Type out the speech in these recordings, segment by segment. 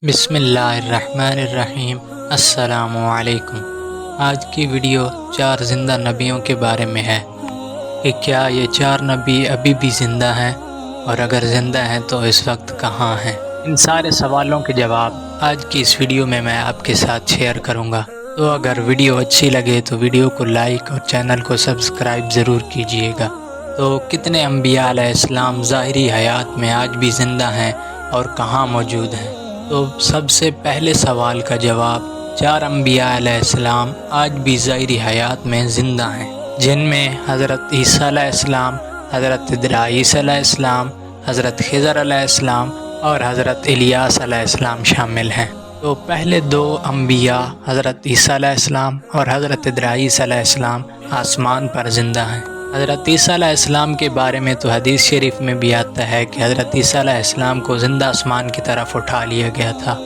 بسم اللہ الرحمن الرحیم۔ السلام علیکم۔ آج کی ویڈیو 4 زندہ نبیوں کے بارے میں ہے کہ کیا یہ 4 نبی ابھی بھی زندہ ہیں، اور اگر زندہ ہیں تو اس وقت کہاں ہیں۔ ان سارے سوالوں کے جواب آج کی اس ویڈیو میں آپ کے ساتھ شیئر کروں گا۔ تو اگر ویڈیو اچھی لگے تو ویڈیو کو لائک اور چینل کو سبسکرائب ضرور کیجیے گا۔ تو کتنے انبیاء علیہ السلام ظاہری حیات میں آج بھی زندہ ہیں اور کہاں موجود ہیں؟ تو سب سے پہلے سوال کا جواب 4 انبیاء علیہ السلام آج بھی ظاہری حیات میں زندہ ہیں، جن میں حضرت عیسیٰ علیہ السلام، حضرت ادریس علیہ السلام، حضرت خضر علیہ السلام اور حضرت الیاس علیہ السلام شامل ہیں۔ تو پہلے 2 انبیاء حضرت عیسیٰ علیہ السلام اور حضرت ادریس علیہ السلام آسمان پر زندہ ہیں۔ حضرت عیسیٰ علیہ السلام کے بارے میں تو حدیث شریف میں بھی آتا ہے کہ حضرت عیسیٰ علیہ السلام کو زندہ آسمان کی طرف اٹھا لیا گیا تھا،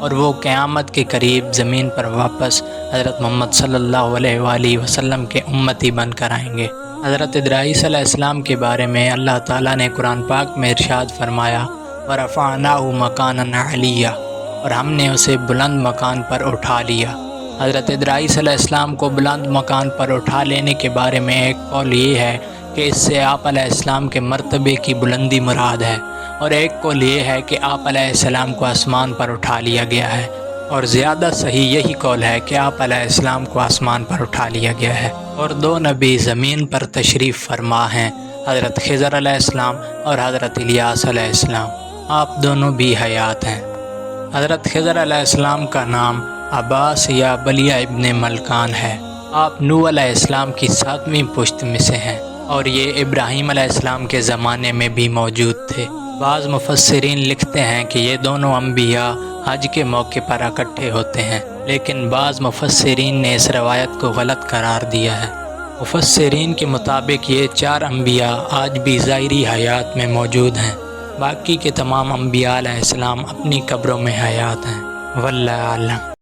اور وہ قیامت کے قریب زمین پر واپس حضرت محمد صلی اللہ علیہ وآلہ وسلم کے امتی بن کر آئیں گے۔ حضرت ادریس علیہ السلام کے بارے میں اللہ تعالیٰ نے قرآن پاک میں ارشاد فرمایا، وَرَفَعْنَاهُ مَكَانًا عَلِيًّا، اور ہم نے اسے بلند مکان پر اٹھا لیا۔ حضرت ادریس علیہ السلام کو بلند مکان پر اٹھا لینے کے بارے میں ایک قول یہ ہے کہ اس سے آپ علیہ السلام کے مرتبے کی بلندی مراد ہے، اور ایک قول یہ ہے کہ آپ علیہ السلام کو آسمان پر اٹھا لیا گیا ہے، اور زیادہ صحیح یہی قول ہے کہ آپ علیہ السلام کو آسمان پر اٹھا لیا گیا ہے۔ اور 2 نبی زمین پر تشریف فرما ہیں، حضرت خضر علیہ السلام اور حضرت الیاس علیہ السلام۔ آپ دونوں بھی حیات ہیں۔ حضرت خضر علیہ السلام کا نام عباس یا بلیہ ابن ملکان ہے۔ آپ نوح علیہ السلام کی 7ویں پشت میں سے ہیں، اور یہ ابراہیم علیہ السلام کے زمانے میں بھی موجود تھے۔ بعض مفسرین لکھتے ہیں کہ یہ دونوں انبیاء حج کے موقع پر اکٹھے ہوتے ہیں، لیکن بعض مفسرین نے اس روایت کو غلط قرار دیا ہے۔ مفسرین کے مطابق یہ 4 انبیاء آج بھی ظاہری حیات میں موجود ہیں، باقی کے تمام انبیاء علیہ السلام اپنی قبروں میں حیات ہیں۔ واللہ اعلم۔